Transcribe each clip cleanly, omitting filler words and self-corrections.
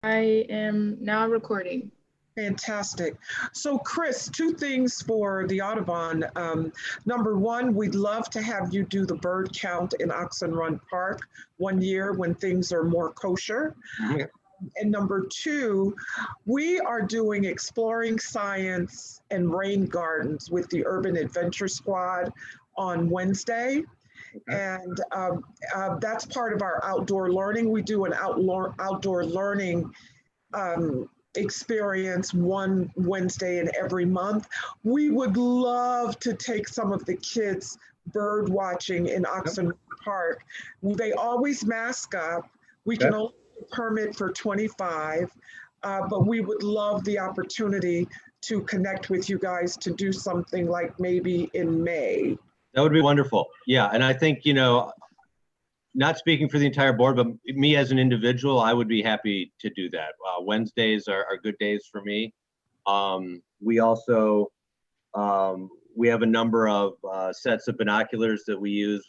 I am now recording. Fantastic. So, Chris, two things for the Audubon. Number one, we'd love to have you do the bird count in Oxon Run Park one year when things are more kosher. Mhm. And number two, we are doing exploring science and rain gardens with the Urban Adventure Squad on Wednesday. And that's part of our outdoor learning. We do an outdoor learning experience one Wednesday in every month. We would love to take some of the kids bird watching in Oxon Park. They always mask up. We can Okay. only permit for 25, but we would love the opportunity to connect with you guys to do something like maybe in May. That would be wonderful. Yeah, and I think, not speaking for the entire board, but me as an individual, I would be happy to do that. Wednesdays are good days for me. We also, we have a number of sets of binoculars that we use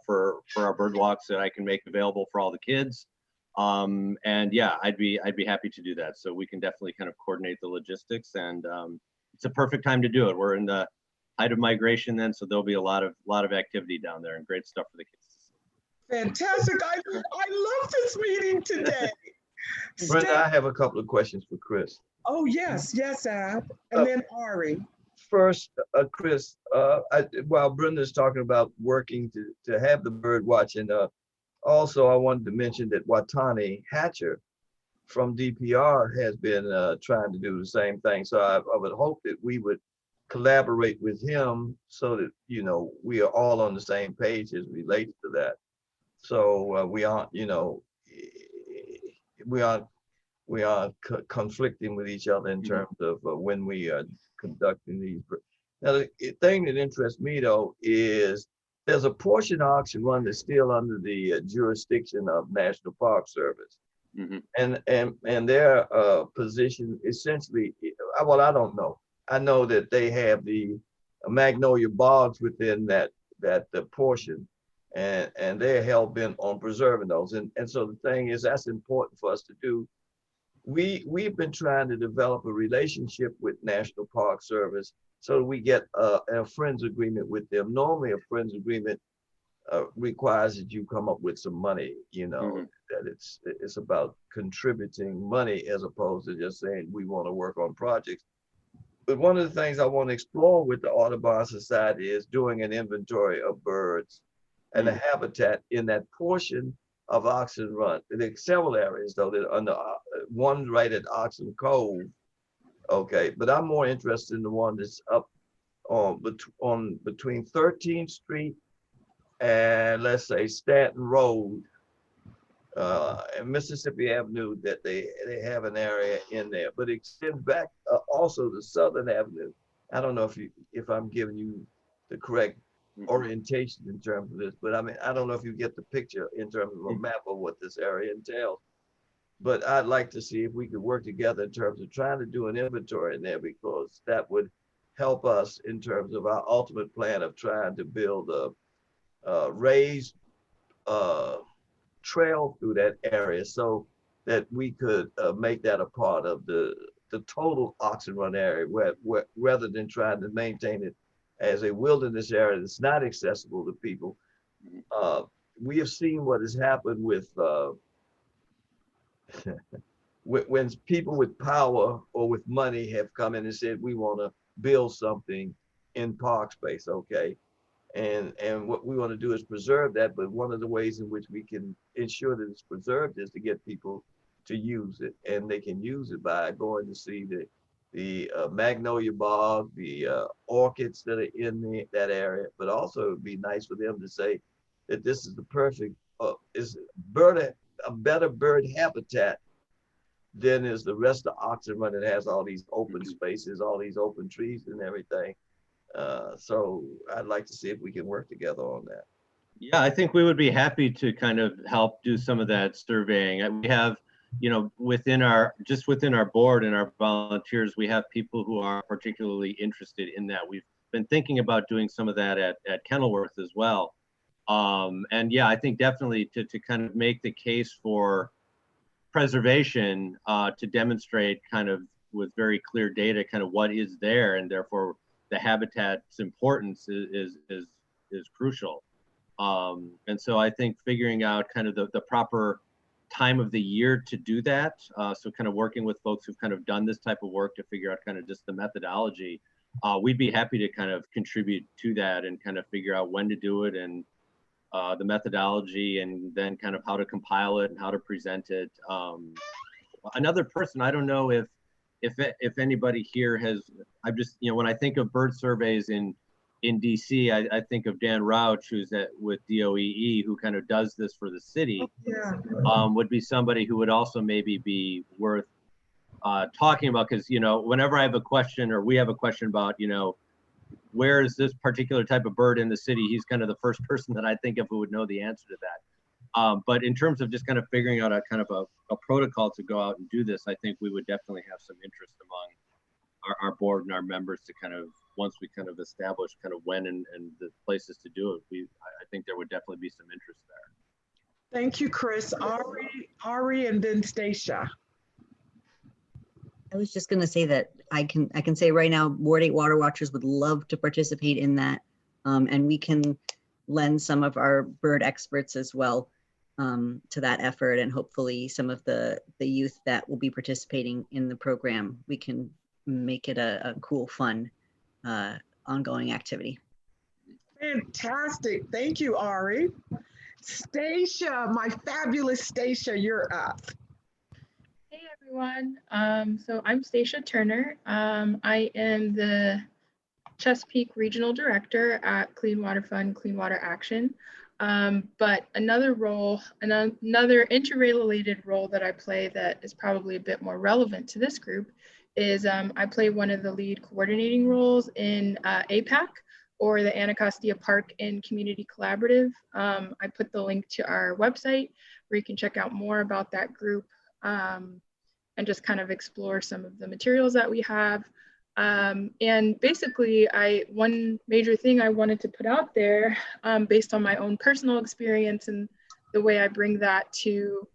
for our bird walks that I can make available for all the kids. And yeah, I'd be happy to do that. So we can definitely kind of coordinate the logistics, and it's a perfect time to do it. We're in the height of migration then, so there'll be a lot of activity down there and great stuff for the kids to see. Fantastic. I love this meeting today. Brenda, I have a couple of questions for Chris. Oh, yes, Ab. And then Ari. First, Chris, while Brenda's talking about working to have the bird watching, also I wanted to mention that Watani Hatcher from DPR has been trying to do the same thing. So I would hope that we would collaborate with him so that, we are all on the same page as relates to that. So we aren't, we are conflicting with each other in terms of when we are conducting these. Now, the thing that interests me though is there's a portion of Oxon Run that's still under the jurisdiction of National Park Service, and their position essentially. Well, I don't know. I know that they have the Magnolia Bogs within that portion. And they're hell bent on preserving those. And so the thing is, that's important for us to do. We've been trying to develop a relationship with National Park Service so that we get a friends agreement with them. Normally a friends agreement requires that you come up with some money, that it's about contributing money as opposed to just saying we want to work on projects. But one of the things I want to explore with the Audubon Society is doing an inventory of birds and the habitat in that portion of Oxon Run. There's several areas though that under one right at Oxon Cove. Okay, but I'm more interested in the one that's up on between 13th Street and let's say Stanton Road and Mississippi Avenue. That they have an area in there, but it extends back also to Southern Avenue. I don't know if I'm giving you the correct orientation in terms of this, but I mean, I don't know if you get the picture in terms of a map of what this area entails. But I'd like to see if we could work together in terms of trying to do an inventory in there, because that would help us in terms of our ultimate plan of trying to build a raised trail through that area so that we could make that a part of the total Oxon Run area, where rather than trying to maintain it as a wilderness area that's not accessible to people. We have seen what has happened with when people with power or with money have come in and said, we want to build something in park space, okay? And what we want to do is preserve that, but one of the ways in which we can ensure that it's preserved is to get people to use it, and they can use it by going to see the magnolia bog, the orchids that are in that area. But also it would be nice for them to say that this is the perfect, a better bird habitat than is the rest of Oxon Run that has all these open spaces, all these open trees and everything. So I'd like to see if we can work together on that. Yeah, I think we would be happy to kind of help do some of that surveying. We have, within our board and our volunteers, we have people who are particularly interested in that. We've been thinking about doing some of that at Kenilworth as well. And yeah, I think definitely to kind of make the case for preservation to demonstrate kind of with very clear data kind of what is there, and therefore the habitat's importance is crucial. And so I think figuring out kind of the proper time of the year to do that, so kind of working with folks who've kind of done this type of work to figure out kind of just the methodology, we'd be happy to kind of contribute to that and kind of figure out when to do it, and the methodology, and then kind of how to compile it and how to present it. Another person, I don't know if anybody here has, I'm just, you know, when I think of bird surveys in DC, I think of Dan Rauch, who's with DOEE, who kind of does this for the city. Yeah. Would be somebody who would also maybe be worth talking about, because, you know, whenever I have a question or we have a question about, you know, where is this particular type of bird in the city, he's kind of the first person that I think of who would know the answer to that. But in terms of just kind of figuring out a kind of a protocol to go out and do this, I think we would definitely have some interest among our board and our members to kind of, once we kind of establish kind of when and the places to do it, I think there would definitely be some interest there. Thank you, Chris. Ari, and then Stacia. I was just going to say that I can say right now, Ward 8 Water Watchers would love to participate in that, and we can lend some of our bird experts as well to that effort, and hopefully some of the youth that will be participating in the program, we can make it a cool, fun, ongoing activity. Fantastic. Thank you, Ari. Stacia, my fabulous Stacia, you're up. Hey everyone. So I'm Stacia Turner. I am the Chesapeake Regional Director at Clean Water Fund, Clean Water Action. But another role, another interrelated role that I play that is probably a bit more relevant to this group is I play one of the lead coordinating roles in APAC, or the Anacostia Park and Community Collaborative. I put the link to our website where you can check out more about that group and just kind of explore some of the materials that we have. And basically, one major thing I wanted to put out there based on my own personal experience and the way I bring that to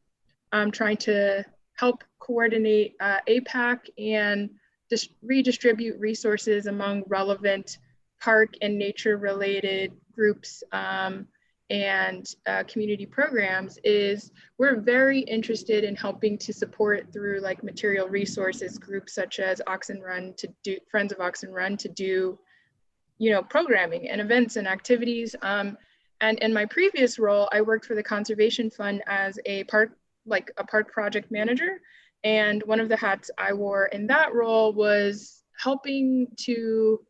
trying to help coordinate APAC and just redistribute resources among relevant park and nature related groups and community programs, is we're very interested in helping to support through like material resources groups such as Oxon Run to do, Friends of Oxon Run to do, you know, programming and events and activities. And in my previous role, I worked for the Conservation Fund as a park project manager. And one of the hats I wore in that role was helping to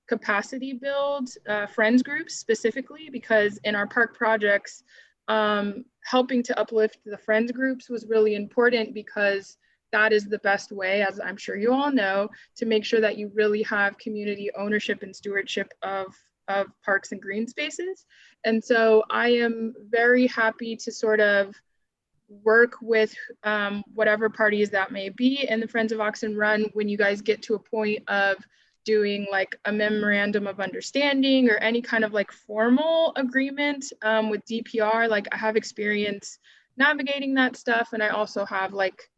capacity build friends groups specifically, because in our park projects, helping to uplift the friends groups was really important, because that is the best way, as I'm sure you all know, to make sure that you really have community ownership and stewardship of parks and green spaces. And so I am very happy to sort of work with whatever parties that may be in the Friends of Oxon Run when you guys get to a point of doing like a memorandum of understanding or any kind of like formal agreement with DPR. Like I have experience navigating that stuff, and I also have like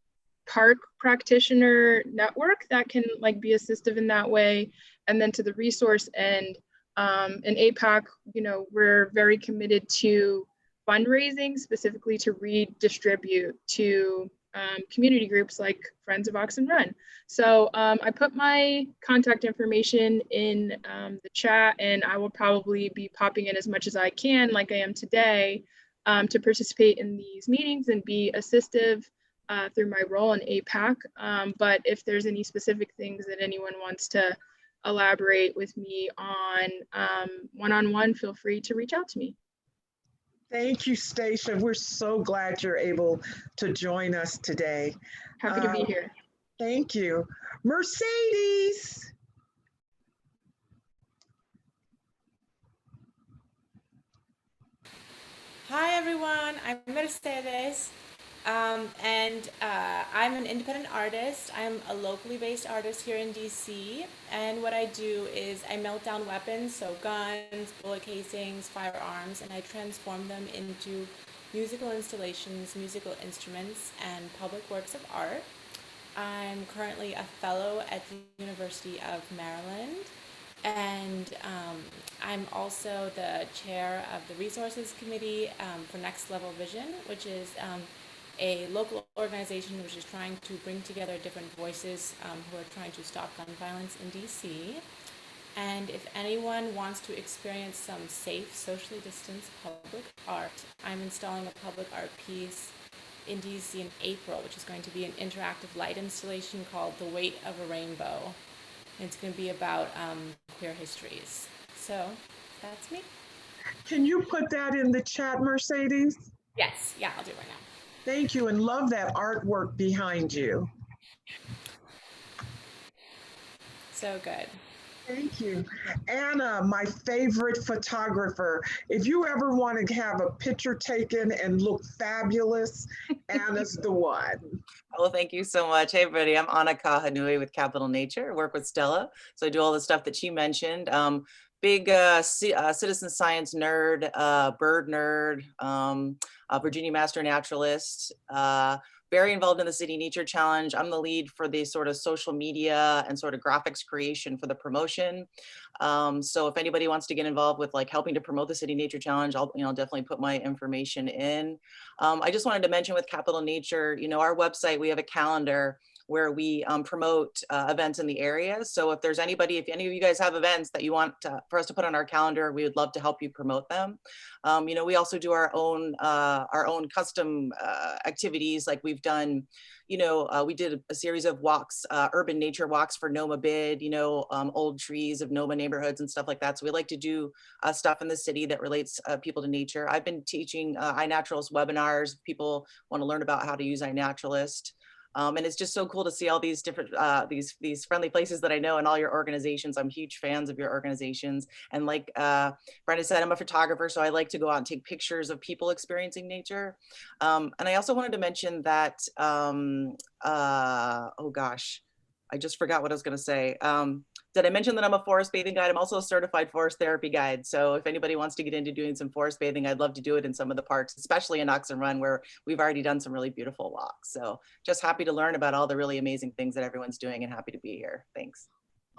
park practitioner network that can like be assistive in that way. And then to the resource end, in APAC, you know, we're very committed to fundraising specifically to redistribute to community groups like Friends of Oxon Run. So I put my contact information in the chat, and I will probably be popping in as much as I can, like I am today, to participate in these meetings and be assistive through my role in APAC. But if there's any specific things that anyone wants to elaborate with me on one-on-one, feel free to reach out to me. Thank you, Stacia. We're so glad you're able to join us today. Happy to be here. Thank you. Mercedes. Hi everyone, I'm Mercedes, and I'm an independent artist. I'm a locally based artist here in DC, and what I do is I melt down weapons, so guns, bullet casings, firearms, and I transform them into musical installations, musical instruments, and public works of art. I'm currently a fellow at the University of Maryland, and I'm also the chair of the Resources Committee for Next Level Vision, which is a local organization which is trying to bring together different voices who are trying to stop gun violence in DC. And if anyone wants to experience some safe, socially distanced public art, I'm installing a public art piece in DC in April, which is going to be an interactive light installation called The Weight of a Rainbow. And it's going to be about queer histories. So that's me. Can you put that in the chat, Mercedes? Yes, yeah, I'll do it right now. Thank you, and love that artwork behind you. So good. Thank you. Anna, my favorite photographer. If you ever want to have a picture taken and look fabulous, Anna's the one. Well, thank you so much. Hey, everybody. I'm Anna Kahanui with Capital Nature. I work with Stella. So I do all the stuff that she mentioned. Big citizen science nerd, bird nerd, Virginia Master Naturalist, very involved in the City Nature Challenge. I'm the lead for the sort of social media and sort of graphics creation for the promotion. So if anybody wants to get involved with like helping to promote the City Nature Challenge, I'll definitely put my information in. I just wanted to mention with Capital Nature, our website, we have a calendar where we promote events in the area. So if there's anybody, if any of you guys have events that you want for us to put on our calendar, we would love to help you promote them. We also do our own custom activities. Like we've done, we did a series of walks, urban nature walks for Noma Bid, old trees of Noma neighborhoods and stuff like that. So we like to do stuff in the city that relates people to nature. I've been teaching iNaturalist webinars. People want to learn about how to use iNaturalist. And it's just so cool to see all these different, these friendly places that I know and all your organizations. I'm huge fans of your organizations. And like Brenda said, I'm a photographer, so I like to go out and take pictures of people experiencing nature. And I also wanted to mention that, oh gosh, I just forgot what I was gonna say. Did I mention that I'm a forest bathing guide? I'm also a certified forest therapy guide. So if anybody wants to get into doing some forest bathing, I'd love to do it in some of the parks, especially in Oxon Run, where we've already done some really beautiful walks. So just happy to learn about all the really amazing things that everyone's doing and happy to be here. Thanks.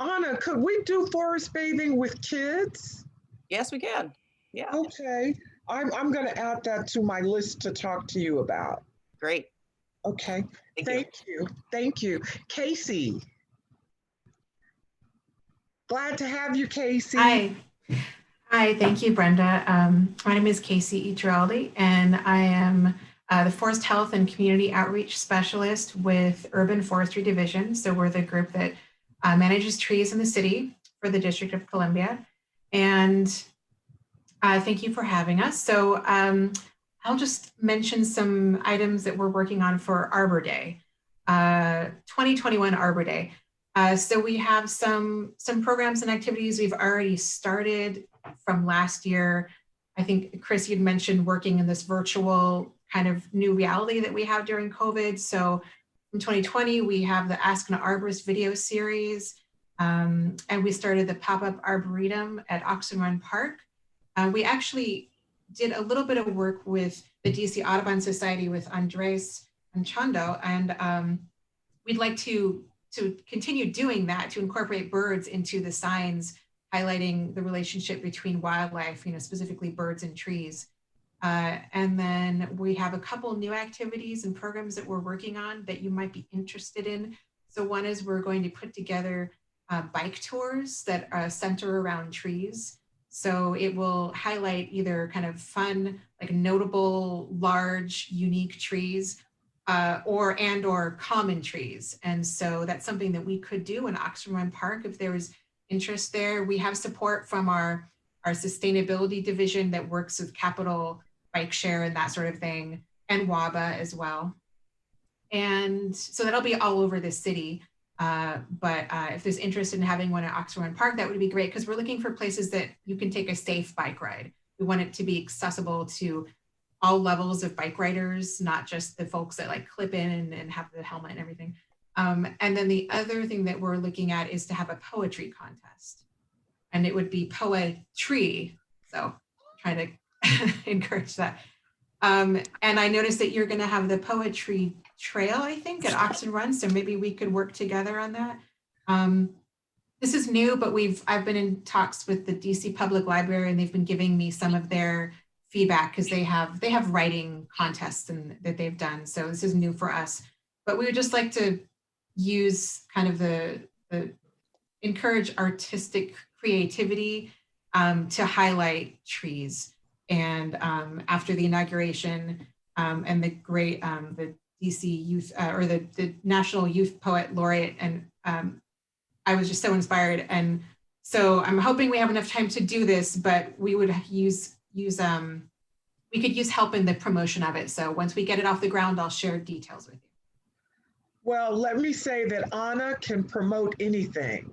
Anna, could we do forest bathing with kids? Yes, we can. Yeah. Okay. I'm going to add that to my list to talk to you about. Great. Okay. Thank you. Thank you. Casey. Glad to have you, Casey. Hi. Thank you, Brenda. My name is Casey Itraldi, and I am the Forest Health and Community Outreach Specialist with Urban Forestry Division. So we're the group that manages trees in the city for the District of Columbia. And thank you for having us. So I'll just mention some items that we're working on for Arbor Day, 2021 Arbor Day. So we have some programs and activities we've already started from last year. I think, Chris, you'd mentioned working in this virtual kind of new reality that we have during COVID. So in 2020, we have the Ask an Arborist video series, and we started the pop-up Arboretum at Oxon Run Park. We actually did a little bit of work with the DC Audubon Society with Andres Anchondo, and we'd like to continue doing that, to incorporate birds into the signs, highlighting the relationship between wildlife, specifically birds and trees. And then we have a couple new activities and programs that we're working on that you might be interested in. So one is we're going to put together bike tours that center around trees. So it will highlight either kind of fun, like notable, large, unique trees, or common trees. And so that's something that we could do in Oxon Run Park if there was interest there. We have support from our sustainability division that works with Capital Bike Share and that sort of thing, and WABA as well. And so that'll be all over the city. But if there's interest in having one at Oxon Run Park, that would be great, because we're looking for places that you can take a safe bike ride. We want it to be accessible to all levels of bike riders, not just the folks that like clip in and have the helmet and everything. And then the other thing that we're looking at is to have a poetry contest, and it would be poetry. So trying to encourage that. And I noticed that you're going to have the poetry trail, I think, at Oxon Run. So maybe we could work together on that. This is new, but I've been in talks with the DC Public Library, and they've been giving me some of their feedback because they have writing contests that they've done. So this is new for us. But we would just like to use kind of the encourage artistic creativity to highlight trees. And after the inauguration and the great the DC Youth or the National Youth Poet Laureate, and I was just so inspired. And so I'm hoping we have enough time to do this, but we would use we could use help in the promotion of it. So once we get it off the ground, I'll share details with you. Well, let me say that Anna can promote anything.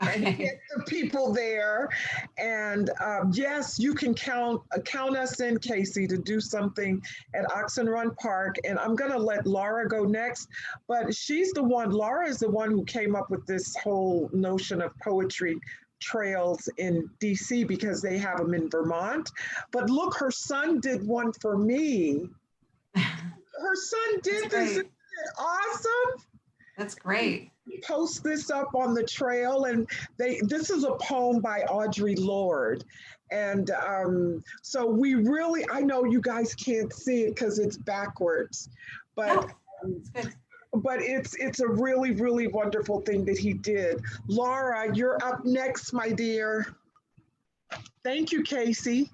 And get the people there. And yes, you can count us in, Casey, to do something at Oxon Run Park. And I'm gonna let Laura go next, but Laura is the one who came up with this whole notion of poetry trails in DC because they have them in Vermont. But look, her son did one for me. Her son did this. Isn't it awesome? That's great. Post this up on the trail, and this is a poem by Audre Lorde, and so we really, I know you guys can't see it because it's backwards, but it's a really, really wonderful thing that he did. Laura, you're up next, my dear. Thank you, Casey.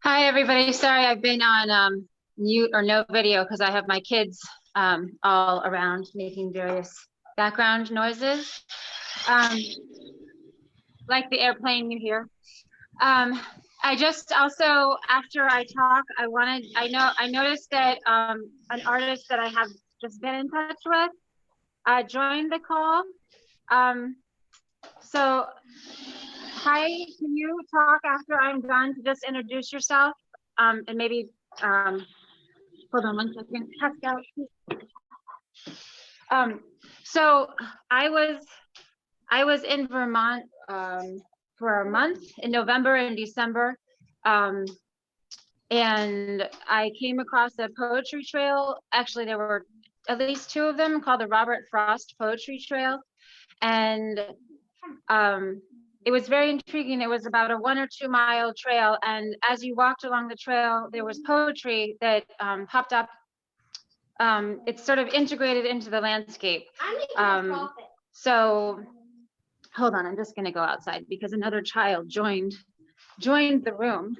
Hi everybody, sorry I've been on mute or no video because I have my kids all around making various background noises, like the airplane you hear. I just also, after I talk, I noticed that an artist that I have just been in touch with joined the call. So hi, can you talk after I'm done to just introduce yourself and maybe hold on one second. Pascal. So I was in Vermont for a month in November and December, and I came across a poetry trail. Actually, there were at least two of them called the Robert Frost Poetry Trail, and it was very intriguing. It was about a 1 or 2 mile trail, and as you walked along the trail, there was poetry that popped up. It's sort of integrated into the landscape. So hold on, I'm just going to go outside because another child joined the room.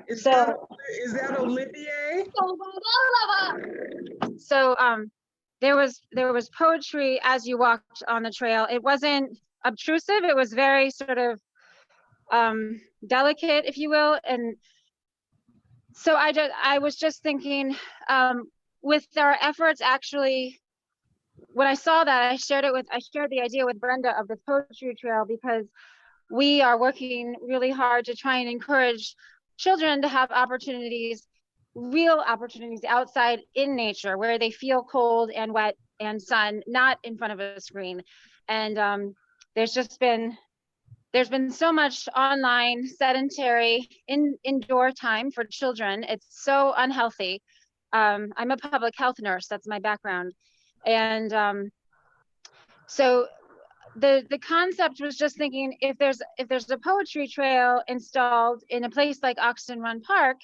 Is that Olivier? So there was poetry as you walked on the trail. It wasn't obtrusive. It was very sort of delicate, if you will. And so I was just thinking, with our efforts, actually, when I saw that, I shared the idea with Brenda of the poetry trail because we are working really hard to try and encourage children to have opportunities, real opportunities outside in nature where they feel cold and wet and sun, not in front of a screen. And there's been so much online sedentary indoor time for children. It's so unhealthy. I'm a public health nurse, that's my background. And so the concept was just thinking, if there's a poetry trail installed in a place like Oxon Run Park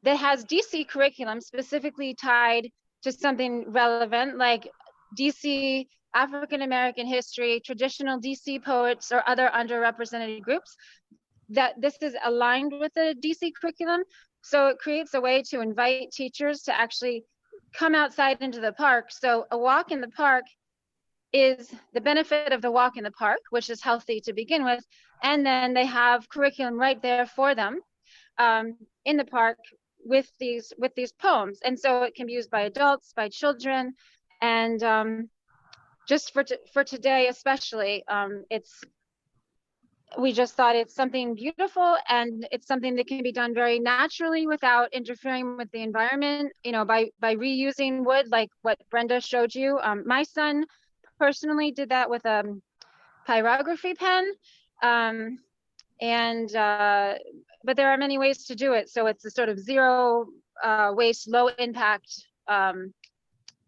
that has DC curriculum specifically tied to something relevant like DC African American history, traditional DC poets, or other underrepresented groups, that this is aligned with the DC curriculum. So it creates a way to invite teachers to actually come outside into the park. So a walk in the park is the benefit of the walk in the park, which is healthy to begin with. And then they have curriculum right there for them in the park with these poems. And so it can be used by adults, by children, and just for today, especially, we just thought it's something beautiful, and it's something that can be done very naturally without interfering with the environment, by reusing wood, like what Brenda showed you. My son personally did that with a pyrography pen. And but there are many ways to do it. So it's a sort of zero waste, low impact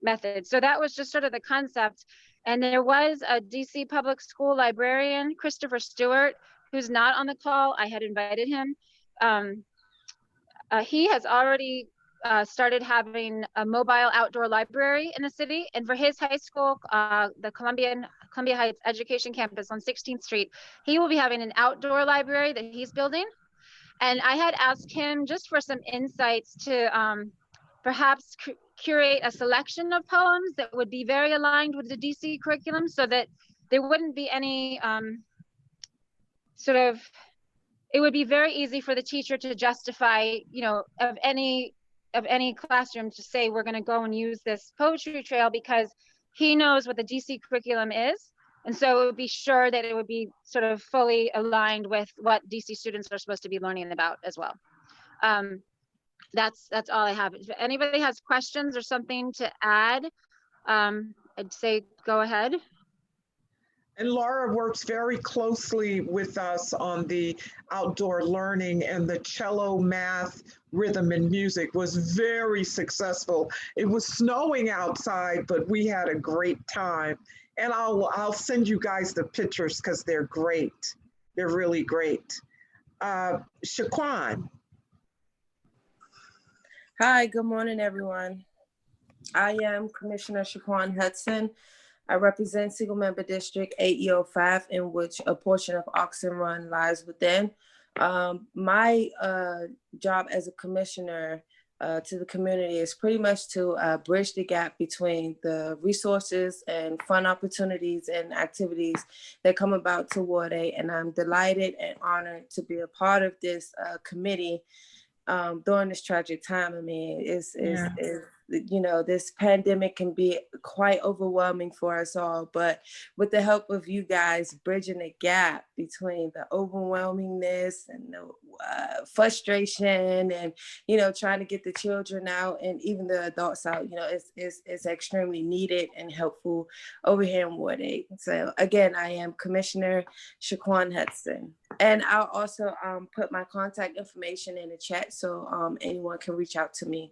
method. So that was just sort of the concept. And there was a DC public school librarian, Christopher Stewart, who's not on the call. I had invited him. He has already started having a mobile outdoor library in the city. And for his high school, the Columbia Heights Education Campus on 16th Street, he will be having an outdoor library that he's building. And I had asked him just for some insights to perhaps curate a selection of poems that would be very aligned with the DC curriculum, so that there wouldn't be any it would be very easy for the teacher to justify, you know, of any classroom to say, we're going to go and use this poetry trail, because he knows what the DC curriculum is. And so it would be sure that it would be sort of fully aligned with what DC students are supposed to be learning about as well. That's all I have. If anybody has questions or something to add, I'd say go ahead. And Laura works very closely with us on the outdoor learning, and the cello, math, rhythm, and music was very successful. It was snowing outside, but we had a great time. And I'll send you guys the pictures because they're great. They're really great. Shaquan. Hi, good morning, everyone. I am Commissioner Shaquan Hudson. I represent Single Member District 8E05, in which a portion of Oxon Run lies within. My job as a commissioner to the community is pretty much to bridge the gap between the resources and fun opportunities and activities that come about toward it. And I'm delighted and honored to be a part of this committee during this tragic time. I mean, it's you know, this pandemic can be quite overwhelming for us all, but with the help of you guys bridging the gap between the overwhelmingness and the frustration and, you know, trying to get the children out and even the adults out, you know, it's extremely needed and helpful over here in Ward 8. So again, I am Commissioner Shaquan Hudson. And I'll also put my contact information in the chat so anyone can reach out to me.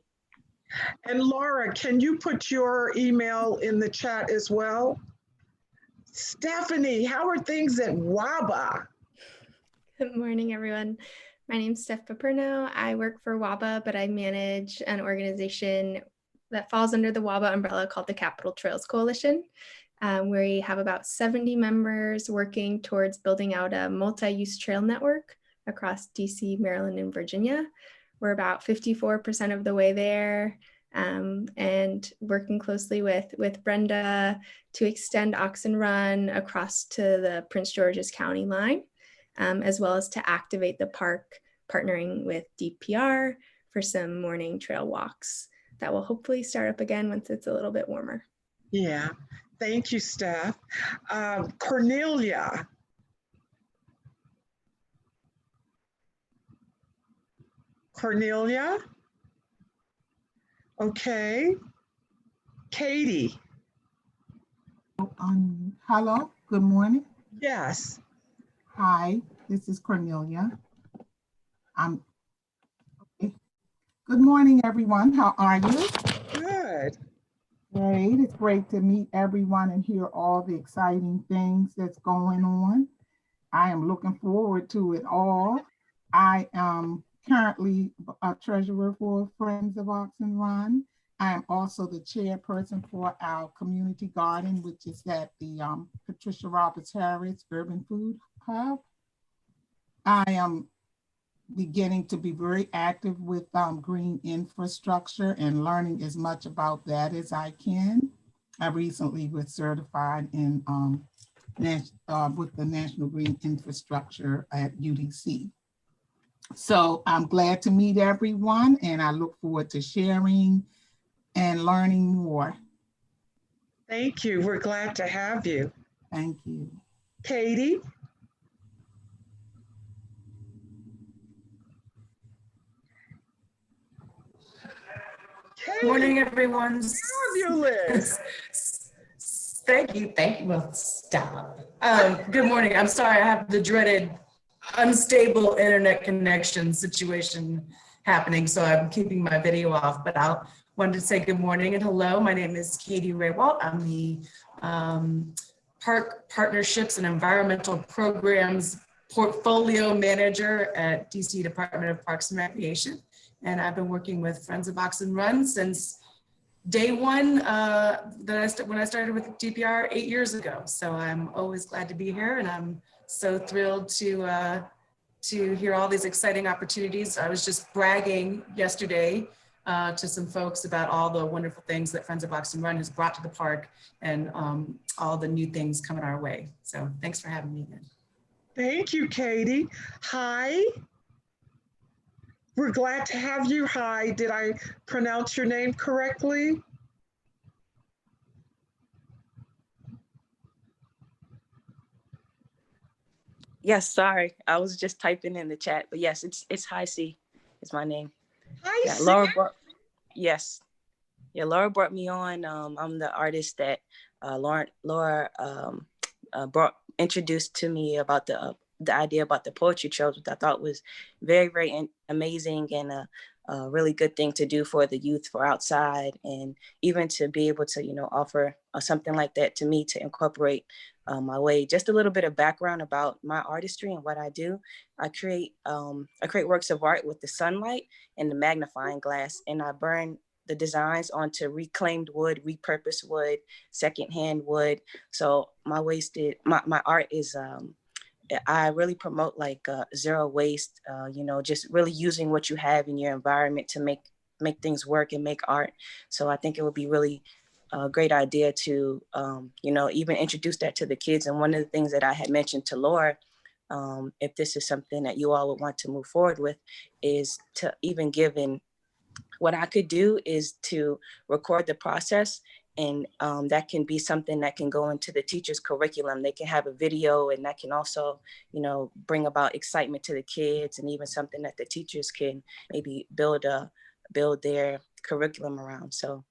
And Laura, can you put your email in the chat as well? Stephanie, how are things at WABA? Good morning, everyone. My name is Steph Paperno. I work for WABA, but I manage an organization that falls under the WABA umbrella called the Capitol Trails Coalition. We have about 70 members working towards building out a multi-use trail network across DC, Maryland, and Virginia. We're about 54% of the way there, and working closely with Brenda to extend Oxon Run across to the Prince George's County line, as well as to activate the park, partnering with DPR for some morning trail walks that will hopefully start up again once it's a little bit warmer. Yeah, thank you, Steph. Cornelia. Cornelia? Okay. Katie? Hello, good morning. Yes. Hi, this is Cornelia. Okay. Good morning, everyone. How are you? Good. Great. It's great to meet everyone and hear all the exciting things that's going on. I am looking forward to it all. I am currently a treasurer for Friends of Oxon Run. I am also the chairperson for our community garden, which is at the Patricia Roberts Harris Urban Food Hub. I am beginning to be very active with green infrastructure and learning as much about that as I can. I recently was certified in with the National Green Infrastructure at UDC. So I'm glad to meet everyone, and I look forward to sharing and learning more. Thank you. We're glad to have you. Thank you. Katie? Good morning, everyone. Fabulous. Thank you. Well, stop. Good morning. I'm sorry, I have the dreaded unstable internet connection situation happening, so I'm keeping my video off, but I wanted to say good morning and hello. My name is Katie Raywalt. I'm the Park Partnerships and Environmental Programs Portfolio Manager at DC Department of Parks and Recreation. And I've been working with Friends of Oxon Run since day one when I started with DPR 8 years ago. So I'm always glad to be here, and I'm so thrilled to hear all these exciting opportunities. I was just bragging yesterday to some folks about all the wonderful things that Friends of Oxon Run has brought to the park, and all the new things coming our way. So thanks for having me again. Thank you, Katie. Hi. We're glad to have you. Hi, did I pronounce your name correctly? Yes, sorry. I was just typing in the chat, but yes, it's Hi C is my name. Hi, yeah, C. Yes. Yeah, Laura brought me on. I'm the artist that Laura introduced to me about the idea about the poetry trails, which I thought was very, very amazing and a really good thing to do for the youth, for outside, and even to be able to, offer something like that to me to incorporate my way. Just a little bit of background about my artistry and what I do. I create works of art with the sunlight and the magnifying glass, and I burn the designs onto reclaimed wood, repurposed wood, secondhand wood. So my art is, I really promote like zero waste, just really using what you have in your environment to make things work and make art. So I think it would be really a great idea to, even introduce that to the kids. And one of the things that I had mentioned to Laura, if this is something that you all would want to move forward with, is to even give in. What I could do is to record the process, and that can be something that can go into the teacher's curriculum. They can have a video, and that can also, bring about excitement to the kids, and even something that the teachers can maybe build their curriculum around. So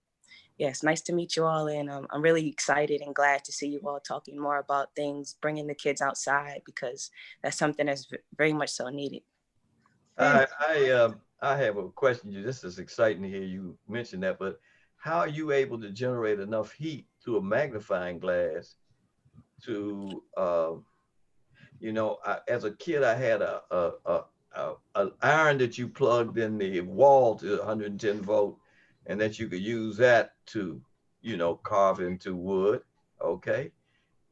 yeah, it's nice to meet you all, and I'm really excited and glad to see you all talking more about things, bringing the kids outside, because that's something that's very much so needed. I have a question. This is exciting to hear you mention that, but how are you able to generate enough heat through a magnifying glass to, as a kid, I had an iron that you plugged in the wall to 110 volt, and that you could use that to, carve into wood, okay?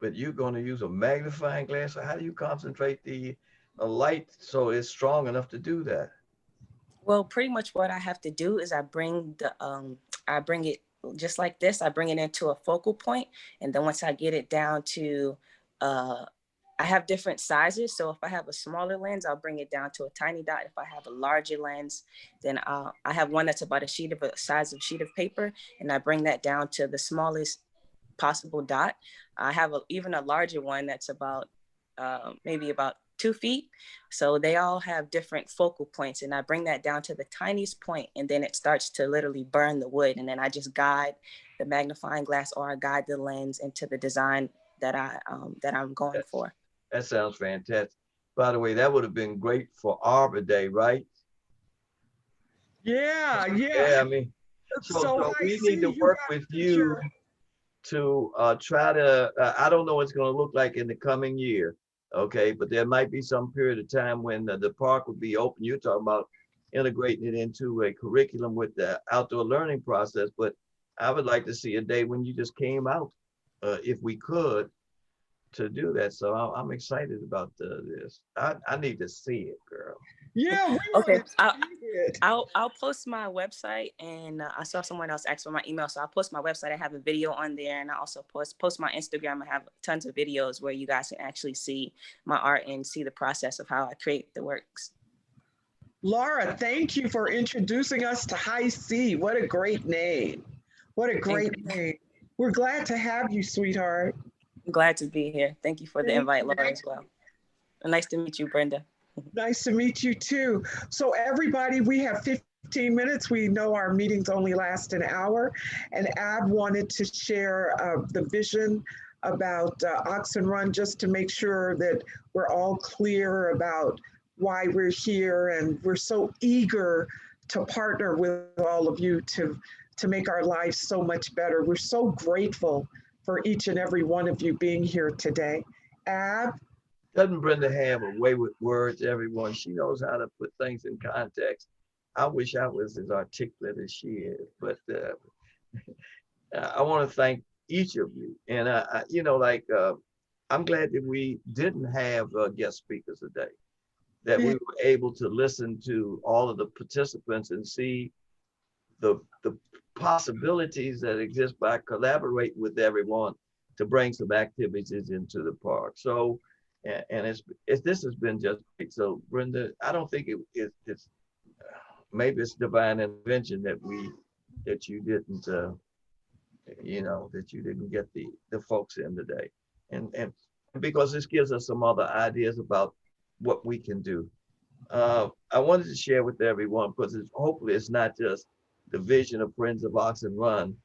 But you're going to use a magnifying glass. So how do you concentrate the light so it's strong enough to do that? Well, pretty much what I have to do is I bring it just like this. I bring it into a focal point, and then once I get it down to, I have different sizes. So if I have a smaller lens, I'll bring it down to a tiny dot. If I have a larger lens, then I have one that's about a size of sheet of paper, and I bring that down to the smallest possible dot. I have even a larger one that's about maybe about 2 feet. So they all have different focal points, and I bring that down to the tiniest point, and then it starts to literally burn the wood. And then I just guide the magnifying glass, or I guide the lens into the design that I'm going for. That sounds fantastic. By the way, that would have been great for Arbor Day, right? Yeah. I mean, so we need to work with you to try to, I don't know what it's going to look like in the coming year. Okay, but there might be some period of time when the park will be open. You're talking about integrating it into a curriculum with the outdoor learning process, but I would like to see a day when you just came out, if we could, to do that. So I'm excited about this. I need to see it, girl. Yeah. Okay. I'll post my website, and I saw someone else ask for my email, so I'll post my website. I have a video on there, and I also post my Instagram. I have tons of videos where you guys can actually see my art and see the process of how I create the works. Laura, thank you for introducing us to High C. What a great name. What a great name. We're glad to have you, sweetheart. I'm glad to be here. Thank you for the invite, Laura, as well. And nice to meet you, Brenda. Nice to meet you too. So everybody, we have 15 minutes. We know our meetings only last an hour, and Ab wanted to share the vision about Oxon Run, just to make sure that we're all clear about why we're here. And we're so eager to partner with all of you to make our lives so much better. We're so grateful for each and every one of you being here today. Ab? Doesn't Brenda have a way with words, everyone? She knows how to put things in context. I wish I was as articulate as she is, but I want to thank each of you. And I'm glad that we didn't have guest speakers today, that we were able to listen to all of the participants and see the possibilities that exist by collaborating with everyone to bring some activities into the park. So, and this has been just great. So Brenda, I don't think it's maybe it's divine intervention that you didn't that you didn't get the folks in today, and because this gives us some other ideas about what we can do. I wanted to share with everyone, because hopefully it's not just the vision of Friends of Oxon Run,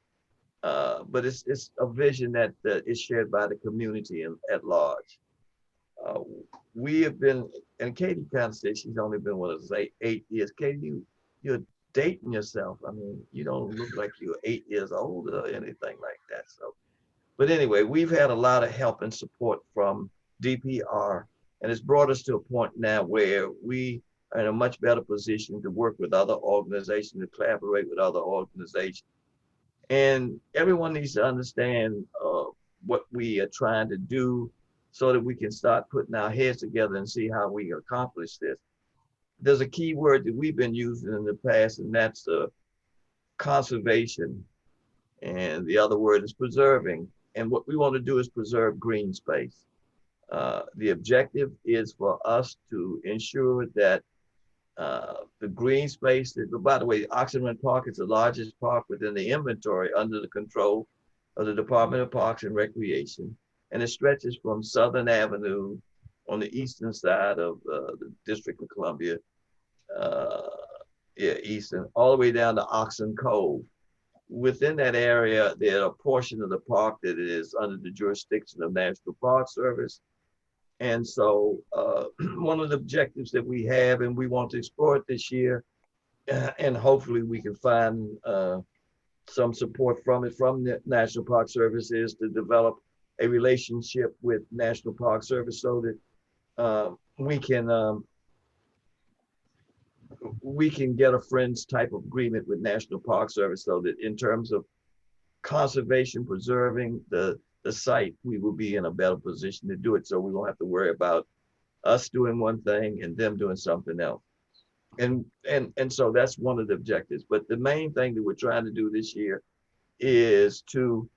but it's a vision that is shared by the community at large. We have been, and Katie kind of said she's only been with us 8 years. Katie, you're dating yourself. I mean, you don't look like you're 8 years old or anything like that. So, but anyway, we've had a lot of help and support from DPR, and it's brought us to a point now where we are in a much better position to work with other organizations, to collaborate with other organizations. And everyone needs to understand what we are trying to do so that we can start putting our heads together and see how we accomplish this. There's a key word that we've been using in the past, and that's conservation. And the other word is preserving. And what we want to do is preserve green space. The objective is for us to ensure that the green space, by the way, Oxon Run Park is the largest park within the inventory under the control of the Department of Parks and Recreation. And it stretches from Southern Avenue on the eastern side of the District of Columbia, eastern, all the way down to Oxon Cove. Within that area, there's a portion of the park that is under the jurisdiction of National Park Service. And so one of the objectives that we have, and we want to explore it this year, and hopefully we can find some support from the National Park Service, is to develop a relationship with National Park Service so that we can get a friends type of agreement with National Park Service, so that in terms of conservation, preserving the site, we will be in a better position to do it. So we won't have to worry about us doing one thing and them doing something else. And so that's one of the objectives. But the main thing that we're trying to do this year is to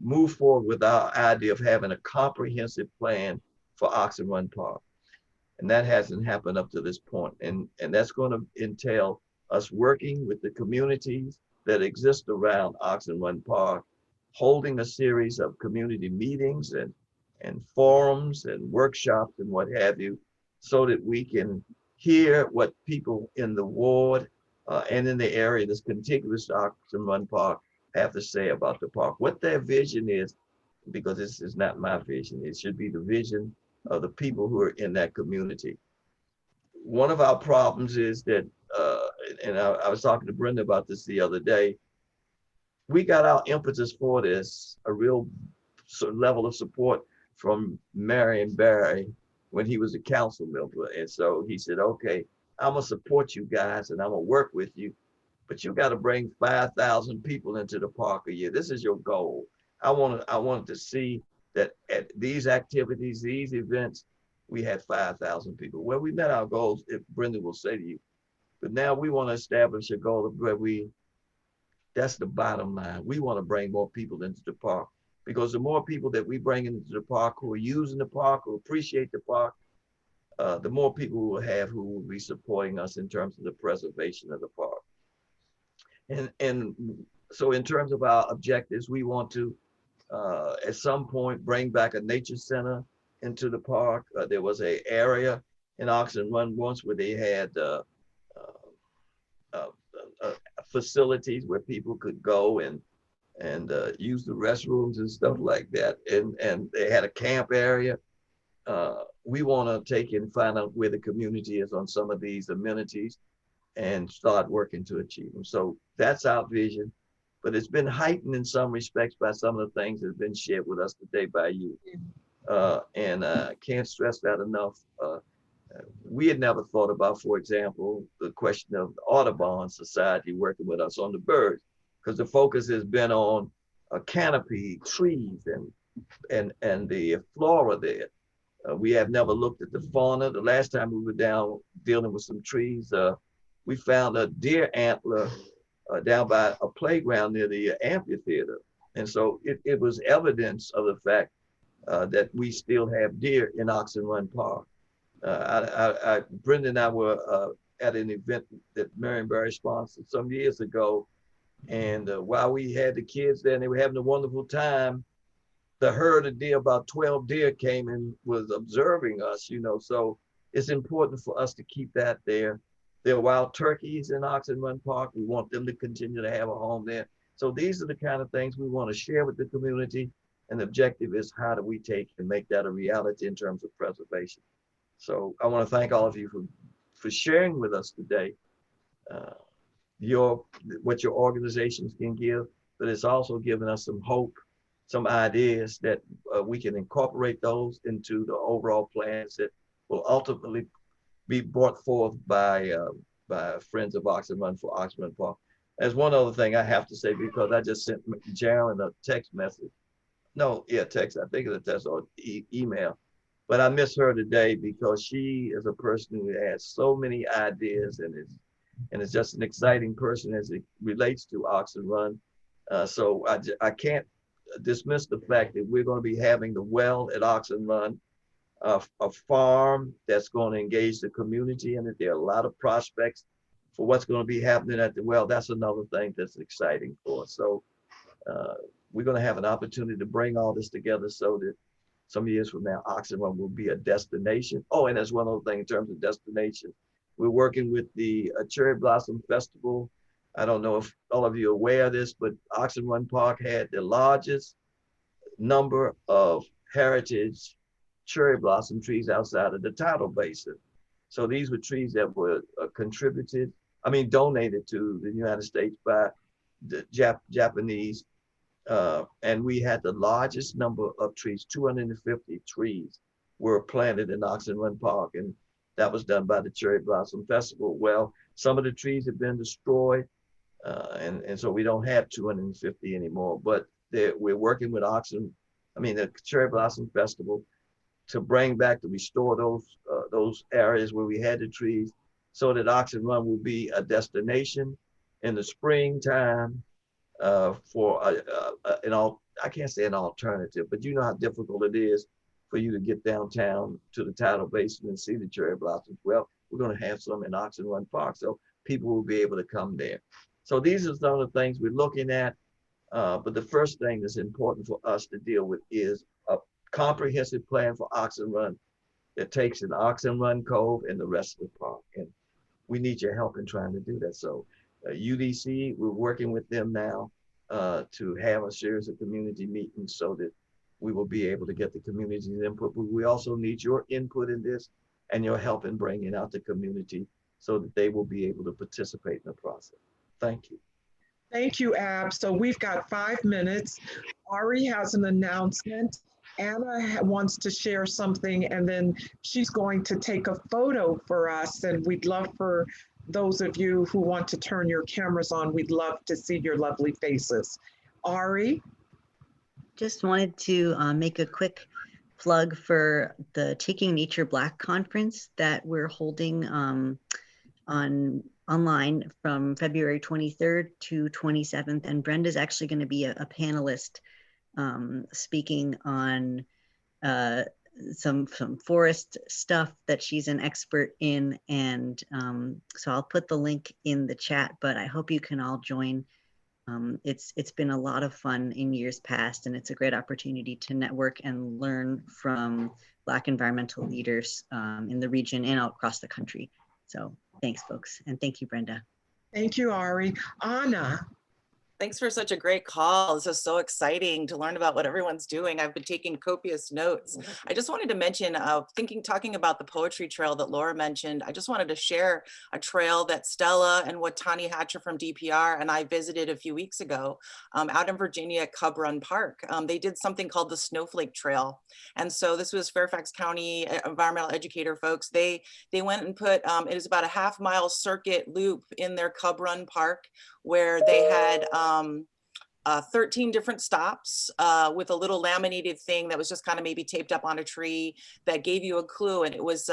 move forward with our idea of having a comprehensive plan for Oxon Run Park. And that hasn't happened up to this point. And that's going to entail us working with the communities that exist around Oxon Run Park, holding a series of community meetings and forums and workshops and what have you, so that we can hear what people in the ward and in the area that's contiguous to Oxon Run Park have to say about the park, what their vision is, because this is not my vision. It should be the vision of the people who are in that community. One of our problems is that, and I was talking to Brenda about this the other day, we got our impetus for this, a real level of support from Marion Barry when he was a council member. And so he said, okay, I'm gonna support you guys and I'm gonna work with you, but you gotta bring 5,000 people into the park a year. This is your goal. I wanted to see that at these activities, these events, we had 5,000 people. Well, we met our goals, if Brenda will say to you, but now we wanna establish a goal of where that's the bottom line. We want to bring more people into the park, because the more people that we bring into the park who are using the park, who appreciate the park, the more people we will have who will be supporting us in terms of the preservation of the park. And so in terms of our objectives, we want to, at some point, bring back a nature center into the park. There was an area in Oxon Run once where they had facilities where people could go and and use the restrooms and stuff like that. And they had a camp area. We want to take and find out where the community is on some of these amenities and start working to achieve them. So that's our vision, but it's been heightened in some respects by some of the things that have been shared with us today by you. And can't stress that enough. We had never thought about, for example, the question of the Audubon Society working with us on the birds, because the focus has been on a canopy, trees, and the flora there. We have never looked at the fauna. The last time we were down dealing with some trees, we found a deer antler down by a playground near the amphitheater. And so it was evidence of the fact that we still have deer in Oxon Run Park. Brenda and I were at an event that Marion Barry sponsored some years ago. And while we had the kids there and they were having a wonderful time, the herd of deer, about 12 deer came and was observing us, you know, so it's important for us to keep that there. There are wild turkeys in Oxon Run Park. We want them to continue to have a home there. So these are the kind of things we want to share with the community. And the objective is how do we take and make that a reality in terms of preservation. So I want to thank all of you for sharing with us today what your organizations can give, but it's also given us some hope, some ideas that we can incorporate those into the overall plans that will ultimately be brought forth by Friends of Oxon Run for Oxon Run Park. There's one other thing I have to say, because I just sent Jaren a text message. No, yeah, text, I think it's a text or email. But I miss her today because she is a person who has so many ideas and is just an exciting person as it relates to Oxon Run. So I can't dismiss the fact that we're going to be having the well at Oxon Run, a farm that's going to engage the community, and that there are a lot of prospects for what's going to be happening at the well. That's another thing that's exciting for us. So we're going to have an opportunity to bring all this together so that some years from now, Oxon Run will be a destination. Oh, and there's one other thing in terms of destination. We're working with the Cherry Blossom Festival. I don't know if all of you are aware of this, but Oxon Run Park had the largest number of heritage cherry blossom trees outside of the tidal basin. So these were trees that were donated to the United States by the Japanese. And we had the largest number of trees, 250 trees were planted in Oxon Run Park. And that was done by the Cherry Blossom Festival. Well, some of the trees have been destroyed. And so we don't have 250 anymore, but we're working with the Cherry Blossom Festival to bring back, to restore those areas where we had the trees, so that Oxon Run will be a destination in the springtime for I can't say an alternative, but you know how difficult it is for you to get downtown to the tidal basin and see the cherry blossoms. Well, we're going to have some in Oxon Run Park, so people will be able to come there. So these are some of the things we're looking at. But the first thing that's important for us to deal with is a comprehensive plan for Oxon Run that takes in Oxon Run Cove and the rest of the park. And we need your help in trying to do that. So UDC, we're working with them now to have a series of community meetings so that we will be able to get the community's input. But we also need your input in this and your help in bringing out the community so that they will be able to participate in the process. Thank you. Thank you, Ab. So we've got 5 minutes. Ari has an announcement. Anna wants to share something, and then she's going to take a photo for us. And we'd love for those of you who want to turn your cameras on, we'd love to see your lovely faces. Ari? Just wanted to make a quick plug for the Taking Nature Black conference that we're holding online from February 23rd to 27th. And Brenda's actually going to be a panelist speaking on some forest stuff that she's an expert in. And so I'll put the link in the chat, but I hope you can all join. It's been a lot of fun in years past, and it's a great opportunity to network and learn from Black environmental leaders in the region and across the country. So thanks, folks. And thank you, Brenda. Thank you, Ari. Anna. Thanks for such a great call. This is so exciting to learn about what everyone's doing. I've been taking copious notes. I just wanted to mention, talking about the poetry trail that Laura mentioned, I just wanted to share a trail that Stella and Watani Hatcher from DPR and I visited a few weeks ago out in Virginia at Cub Run Park. They did something called the Snowflake Trail. And so this was Fairfax County environmental educator folks. They went and put, it is about a half-mile circuit loop in their Cub Run Park where they had 13 different stops with a little laminated thing that was just kind of maybe taped up on a tree that gave you a clue. And it was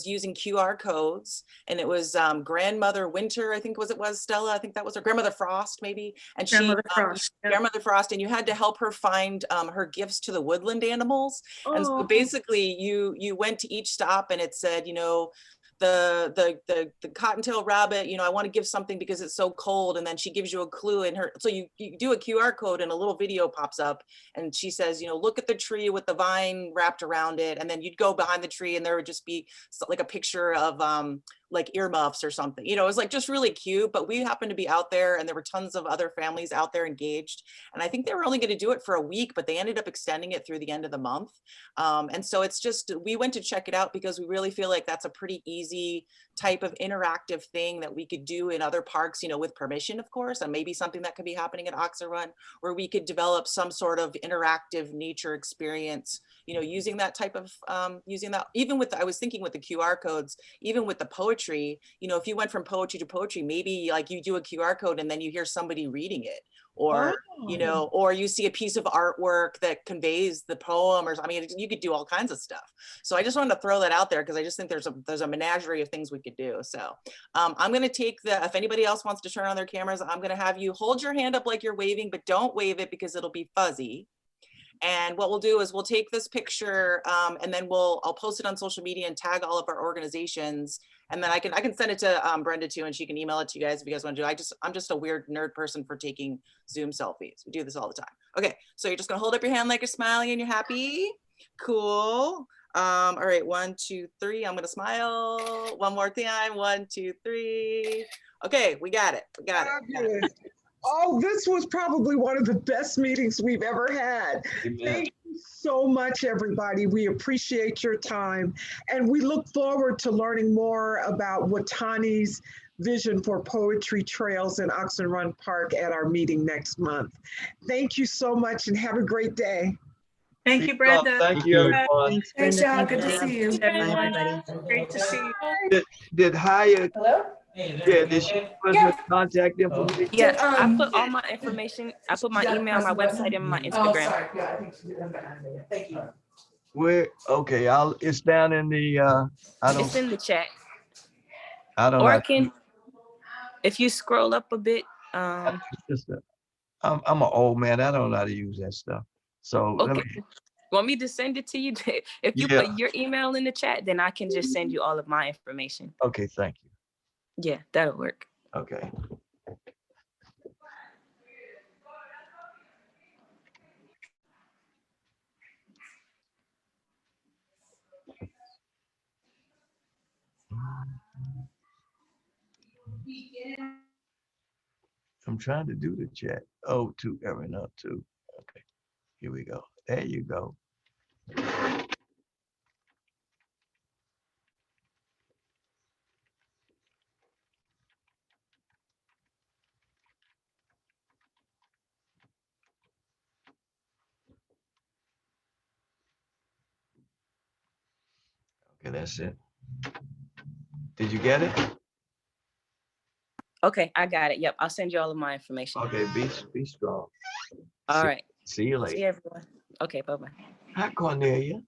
using QR codes, and it was Grandmother Winter, I think it was Stella, I think that was her, Grandmother Frost maybe. And Grandmother Frost. Yep. Grandmother Frost, and you had to help her find her gifts to the woodland animals. And so basically you went to each stop and it said, you know, the cottontail rabbit, you know, I want to give something because it's so cold. And then she gives you a clue in her. So you do a QR code and a little video pops up and she says, you know, look at the tree with the vine wrapped around it. And then you'd go behind the tree and there would just be like a picture of like earmuffs or something, you know, it was like just really cute. But we happened to be out there and there were tons of other families out there engaged. And I think they were only going to do it for a week, but they ended up extending it through the end of the month. And so it's just, we went to check it out because we really feel like that's a pretty easy type of interactive thing that we could do in other parks, you know, with permission, of course, and maybe something that could be happening at Oxon Run, where we could develop some sort of interactive nature experience, you know, using that type of, using that, even with, I was thinking with the QR codes, even with the poetry, you know, if you went from poetry to poetry, maybe like you do a QR code and then you hear somebody reading it, or, you know, or you see a piece of artwork that conveys the poem, or I mean, you could do all kinds of stuff. So I just wanted to throw that out there because I just think there's a menagerie of things we could do. So I'm going to take if anybody else wants to turn on their cameras, I'm going to have you hold your hand up like you're waving, but don't wave it because it'll be fuzzy. And what we'll do is we'll take this picture and then I'll post it on social media and tag all of our organizations. And then I can send it to Brenda too, and she can email it to you guys if you guys want to do. I'm just a weird nerd person for taking Zoom selfies. We do this all the time. Okay, so you're just gonna hold up your hand like you're smiling and you're happy. Cool. All right, 1, 2, 3. I'm gonna smile. One more time. 1, 2, 3. Okay, we got it. We got it. Oh, this was probably one of the best meetings we've ever had. Amen. Thank you so much, everybody. We appreciate your time. And we look forward to learning more about Watani's vision for poetry trails in Oxon Run Park at our meeting next month. Thank you so much and have a great day. Thank you, Brenda. Thank you, everyone. Thanks, y'all. Good to Brenda. see you. Bye, everybody. Great to see you. Did Hyatt? Hello? Yeah, did she put her contact information? Yeah, I put all my information. I put my email, my website, and my Instagram. Sorry. Yeah, I think she did. Thank you. Where? Okay, it's down in the. It's in the chat. I don't. Or I can, if you scroll up a bit. I'm an old man. I don't know how to use that stuff. So okay. Want me to send it to you? If you put your email in the chat, then I can just send you all of my information. Okay, thank you. Yeah, that'll work. Okay. I'm trying to do the chat. Oh, to Erin up too. Okay, here we go. There you go. Okay, that's it. Did you get it? Okay, I got it. Yep, I'll send you all of my information. Okay, be strong. All right. See you later. See everyone. Okay, bye-bye. Hi, Cornelia.